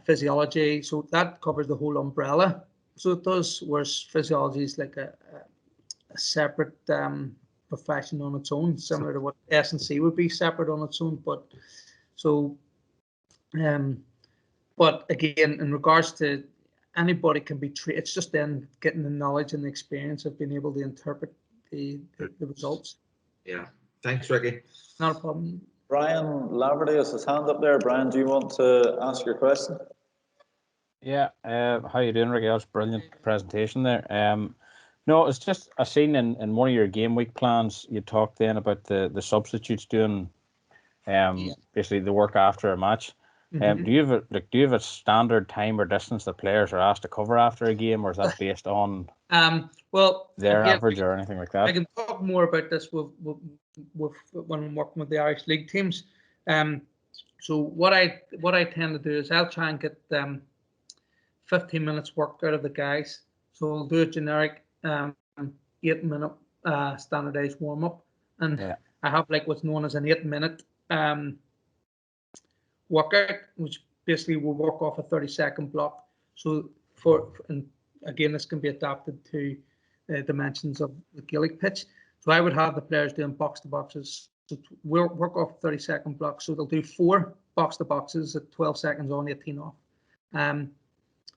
physiology. So that covers the whole umbrella. So it does, whereas physiology is like a separate profession on its own, similar to what S&C would be separate on its own. But again, in regards to anybody can be treated, it's just then getting the knowledge and the experience of being able to interpret the results. Yeah. Thanks, Ricky. Not a problem. Brian Laverty has his hand up there. Brian, do you want to ask your question? Yeah. How you doing, Ricky? That was a brilliant presentation there. No, it's just I seen in one of your game week plans you talked then about the substitutes doing basically the work after a match. Do you have a standard time or distance that players are asked to cover after a game, or is that based on their average or anything like that? I can talk more about this with when I'm working with the Irish League teams. So what I tend to do is I'll try and get 15 minutes work out of the guys. So I'll do a generic 8-minute standardized warm up, and I have like what's known as an 8-minute workout, which basically will work off a 30-second block. So and again, this can be adapted to dimensions of the Gaelic pitch. So I would have the players doing box to boxes. So we'll work off 30-second blocks. So they'll do 4 box to boxes at 12 seconds on, 18 off.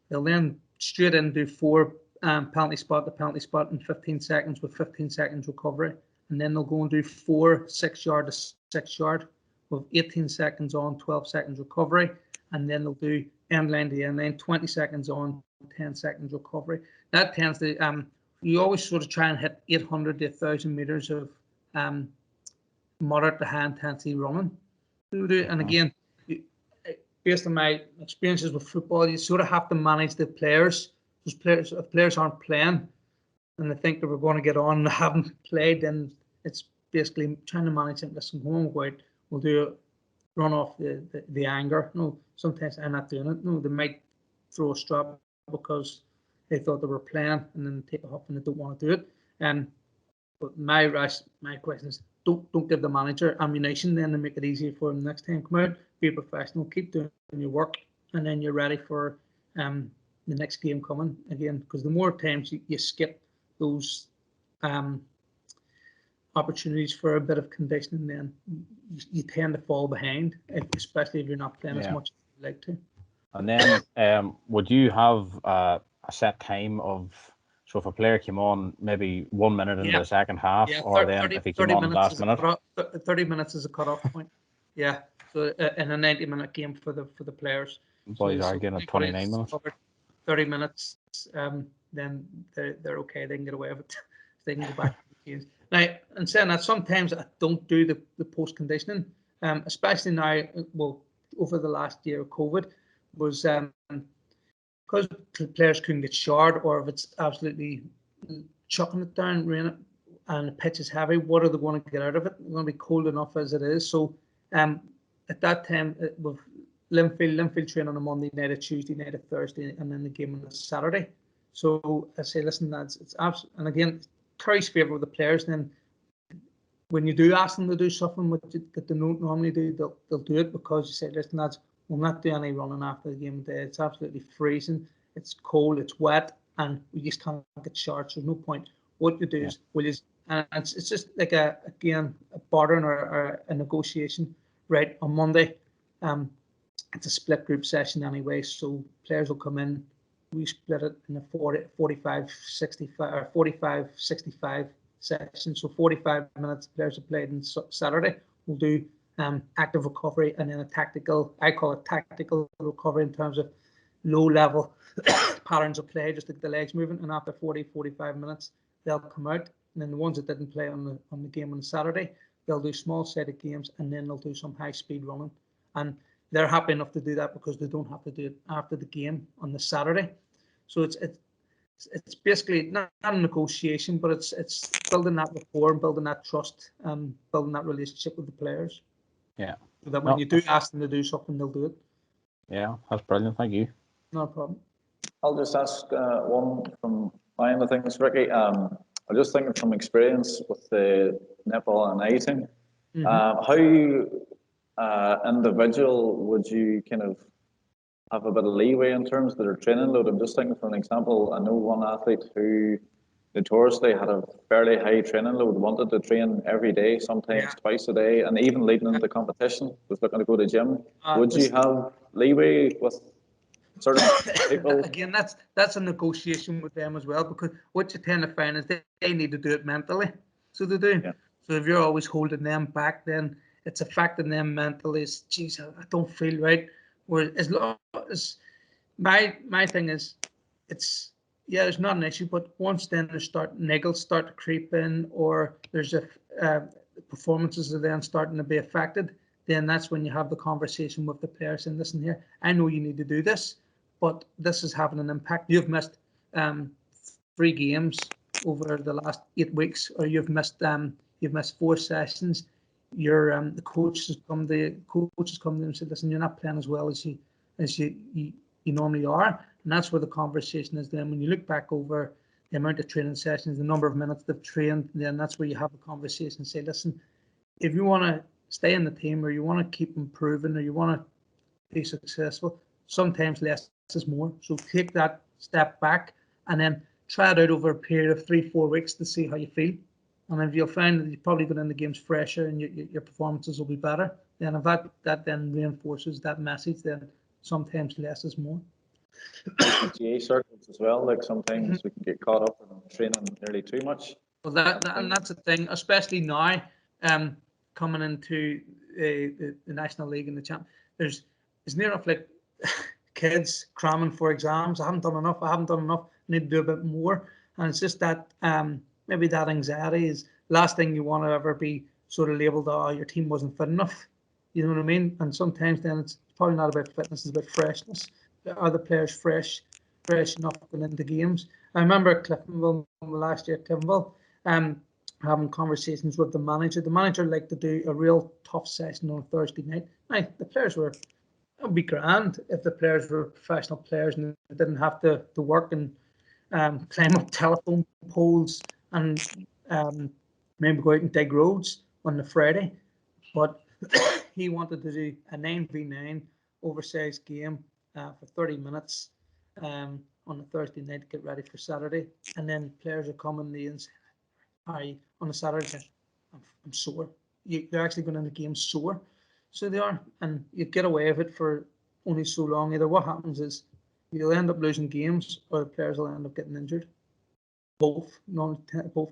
They'll then straight in do 4 penalty spot to penalty spot in 15 seconds with 15 seconds recovery. And then they'll go and do 4 6-yard to 6-yard with 18 seconds on, 12 seconds recovery. And then they'll do end line to end line, 20 seconds on, 10 seconds recovery. That tends to, you always sort of try and hit 800 to 1,000 meters of moderate to high intensity running. And again, based on my experiences with football, you sort of have to manage the players. Because if players aren't playing and they think that we're going to get on and haven't played, then it's basically trying to manage them. Listen, come on, wait, we'll do it, run off the anger. No, sometimes I'm not doing it. No, they might throw a strap because they thought they were playing and then take a hop and they don't want to do it. But my question is, don't give the manager ammunition then to make it easier for them next time. Come out, be professional, keep doing your work, and then you're ready for the next game coming again. Because the more times you skip those opportunities for a bit of conditioning, then you tend to fall behind, especially if you're not playing as much as you'd like to. And then would you have a set time of, so if a player came on maybe 1 minute into the second half, or then if he came on last minute? 30 minutes is a cut-off point. Yeah, so in a 90-minute game for the players. Boys arguing at 29 minutes. 30 minutes, then they're okay. They can get away with it. They can go back to the games. Now, and saying that, sometimes I don't do the post conditioning, especially now. Well, over the last year of COVID, was because players couldn't get showered, or if it's absolutely chucking it down, raining, and the pitch is heavy, what are they going to get out of it? It's going to be cold enough as it is. So at that time, with Linfield train on a Monday night, a Tuesday night, a Thursday, and then the game on a Saturday. So I say, listen, lads, it's absolutely, and again, Kerry's favour with the players. Then when you do ask them to do something that they don't normally do, they'll do it, because you say, listen, lads, we'll not do any running after the game today. It's absolutely freezing. It's cold. It's wet, and we just can't get showered. So there's no point. What you do is, and it's just like a bartering or a negotiation. Right, on Monday, it's a split group session anyway, so players will come in. We split it in a 45-65 or 45-65 session. So 45 minutes players have played on Saturday. We'll do active recovery, and then I call it tactical recovery, in terms of low level patterns of play, just to get the legs moving. And after 40-45 minutes, they'll come out. And then the ones that didn't play on the game on Saturday, they'll do small sided games, and then they'll do some high speed running. And they're happy enough to do that because they don't have to do it after the game on the Saturday. So it's basically not a negotiation, but it's building that rapport, building that trust, building that relationship with the players. Yeah. So that when you do ask them to do something, they'll do it. Yeah, that's brilliant. Thank you. No problem. I'll just ask one from my end of things, Ricky. I'm just thinking from experience with the netball and A team. How individual would you kind of have a bit of leeway in terms of their training load? I'm just thinking, for an example, I know one athlete who notoriously had a fairly high training load, wanted to train every day, sometimes twice a day, and even leading into competition, was looking to go to gym. Would you have leeway with certain people? Again, that's a negotiation with them as well, because what you tend to find is they need to do it mentally. So they do. Yeah. So if you're always holding them back, then it's affecting them mentally. It's, geez, I don't feel right. Where as long as my thing is, it's it's not an issue, but once then niggles start to creep in, or there's performances are then starting to be affected, then that's when you have the conversation with the players and listen here, I know you need to do this, but this is having an impact. You've missed 3 games over the last 8 weeks, or you've missed 4 sessions. The coach has come to them and said, listen, you're not playing as well as you normally are. And that's where the conversation is then. When you look back over the amount of training sessions, the number of minutes they've trained, then that's where you have a conversation and say, listen, if you want to stay in the team, or you want to keep improving, or you want to be successful, sometimes less is more. So take that step back and then try it out over a period of 3-4 weeks to see how you feel. And if you'll find that you probably go in the games fresher and your performances will be better, then if that then reinforces that message, then sometimes less is more. GA circles as well, like sometimes we can get caught up in training nearly too much. Well, and that's the thing, especially now, coming into the National League and the champ. It's near enough like kids cramming for exams. I haven't done enough. I need to do a bit more. And it's just that maybe that anxiety is last thing you want to ever be sort of labelled, oh, your team wasn't fit enough. You know what I mean? And sometimes then it's probably not about fitness, it's about freshness. Are the players fresh enough going into games? I remember Cliftonville last year, having conversations with the manager. The manager liked to do a real tough session on a Thursday night. Now, the players were, it would be grand if the players were professional players and they didn't have to work and climb up telephone poles and maybe go out and dig roads on the Friday. But he wanted to do a 9v9 oversized game for 30 minutes on a Thursday night to get ready for Saturday. And then players are coming and saying, on a Saturday, I'm sore. They're actually going into games sore. So they are. And you get away with it for only so long. Either what happens is you'll end up losing games or the players will end up getting injured. Both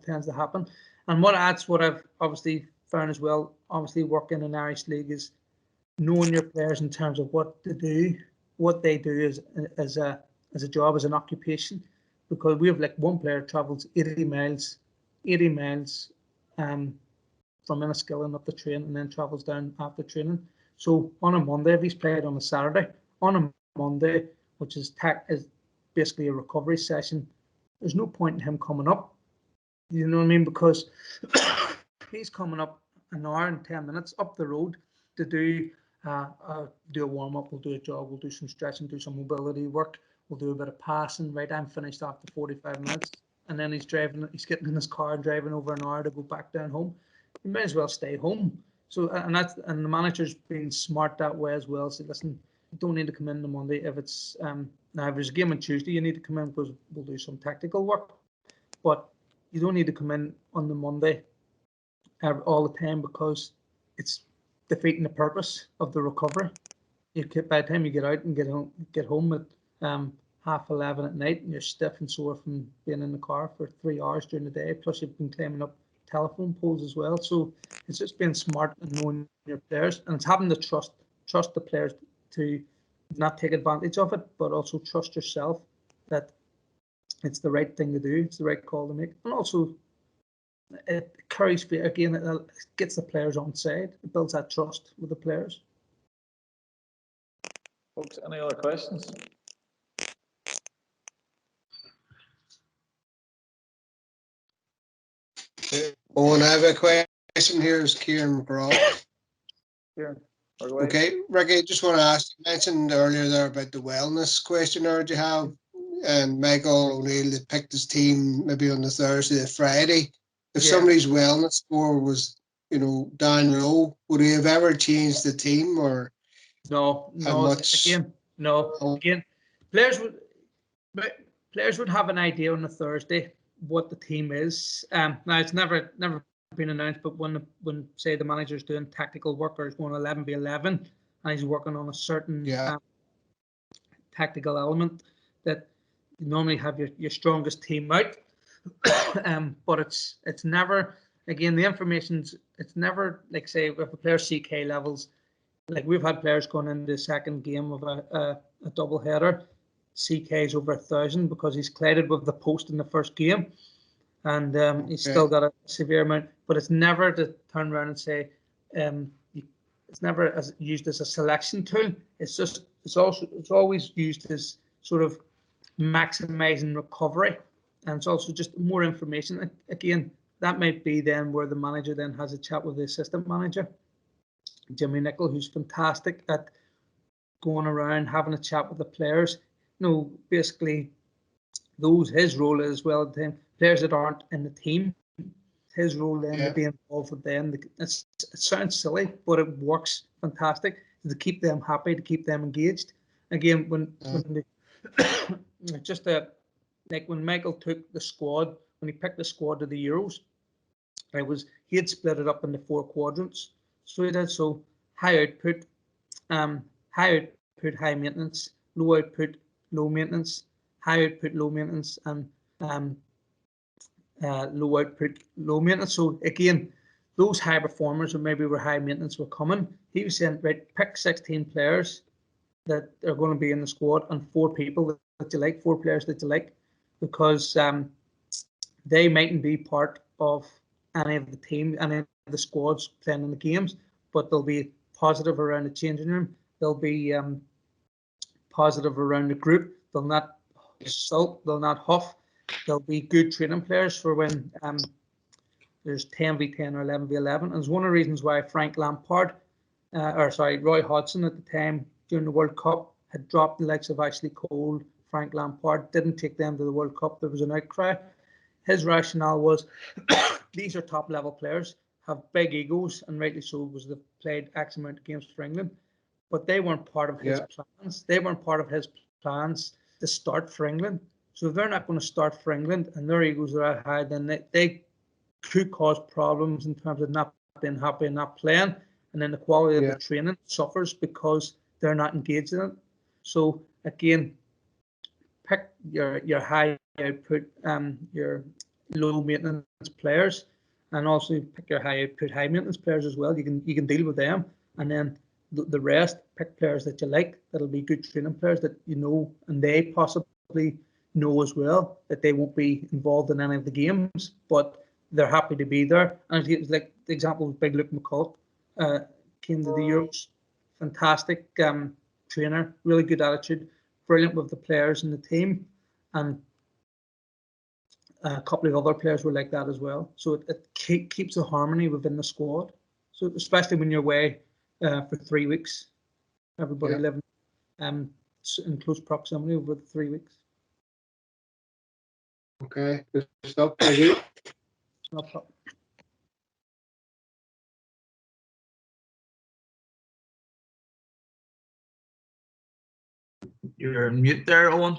tends to happen. And what I've obviously found as well, obviously working in Irish League, is knowing your players in terms of what to do, what they do as a job, as an occupation. Because we have like one player travels 80 miles from Enniskillen up the train and then travels down after training. So on a Monday, if he's played on a Saturday, on a Monday, which is basically a recovery session, there's no point in him coming up. You know what I mean? Because he's coming up an hour and 10 minutes up the road to do a warm up, we'll do a jog, we'll do some stretching, do some mobility work, we'll do a bit of passing. Right, I'm finished after 45 minutes. And then he's getting in his car and driving over an hour to go back down home. You may as well stay home. So, and the manager's been smart that way as well. So listen, you don't need to come in on Monday. If it's now if there's a game on Tuesday, you need to come in because we'll do some tactical work. But you don't need to come in on the Monday all the time because it's defeating the purpose of the recovery. By the time you get out and get home at 11:30 at night, and you're stiff and sore from being in the car for 3 hours during the day. Plus, you've been climbing up telephone poles as well. So it's just being smart and knowing your players, and it's having to trust the players to not take advantage of it, but also trust yourself that it's the right thing to do. It's the right call to make, and also it carries fear. Again, it gets the players on side. It builds that trust with the players. Folks, any other questions? Oh, and I have a question here. Is Kieran McGraw. Kieran, okay, Ricky, just want to ask, you mentioned earlier there about the wellness questionnaire you have, and Michael O'Neill had picked his team maybe on the Thursday or Friday. If somebody's wellness score was, down low, would he have ever changed the team or? No. Again, players would have an idea on a Thursday what the team is. Now it's never been announced, but when say the manager's doing tactical work or he's going 11v11 and he's working on a certain tactical element, that you normally have your strongest team out. But it's never, again, the information's, it's never like, say, if a player's CK levels, like we've had players going into the second game of a double header, CK's over 1,000 because he's collided with the post in the first game, and he's still got a severe amount. But it's never to turn around and say, it's never used as a selection tool. It's always used as sort of maximizing recovery, and it's also just more information. Again, that might be then where the manager then has a chat with the assistant manager, Jimmy Nicholl, who's fantastic at going around having a chat with the players. Basically, his role as well at the time, players that aren't in the team, his role then to be involved with them. It sounds silly, but it works fantastic to keep them happy, to keep them engaged. Again, when just like when Michael took the squad, when he picked the squad to the Euros, he had split it up into 4 quadrants. So he did high output, high maintenance, low output, low maintenance, high output, low maintenance, and low output, low maintenance. So again, those high performers or maybe were high maintenance were coming. He was saying, right, pick 16 players that are going to be in the squad and 4 people that you like, 4 players that you like, because they mightn't be part of any of the team, any of the squads playing in the games, but they'll be positive around the changing room. They'll be positive around the group. They'll not sulk, they'll not huff. They'll be good training players for when there's 10v10 or 11v11. And it's one of the reasons why Frank Lampard, Roy Hodgson at the time during the World Cup had dropped the likes of Ashley Cole, Frank Lampard, didn't take them to the World Cup. There was an outcry. His rationale was these are top level players, have big egos, and rightly so, because they've played X amount of games for England, but they weren't part of his plans. They weren't part of his plans to start for England. So if they're not going to start for England and their egos are that high, then they could cause problems in terms of not being happy and not playing, and then the quality of the training suffers because they're not engaged in it. So again, pick your high output, your low maintenance players, and also pick your high output, high maintenance players as well. You can deal with them, and then the rest, pick players that you like, that'll be good training players that you know, and they possibly know as well that they won't be involved in any of the games, but they're happy to be there. And it was like the example of Big Luke McCulloch, came to the Euros, fantastic trainer, really good attitude, brilliant with the players in the team, and a couple of other players were like that as well. So it keeps the harmony within the squad. So especially when you're away for 3 weeks, everybody living in close proximity over the 3 weeks. Okay, good stuff. Thank you. No problem. You're on mute there, Owen.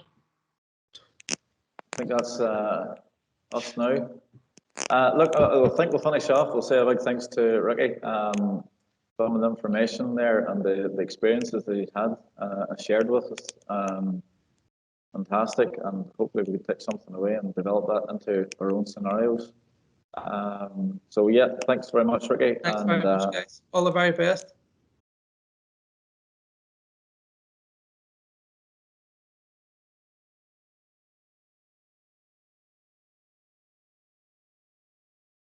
I think that's us now. Look, I think we'll finish off. We'll say a big thanks to Ricky. Some of the information there and the experiences that he's had shared with us. Fantastic, and hopefully we can take something away and develop that into our own scenarios. So yeah, thanks very much, Ricky. Thanks very much, guys. All the very best.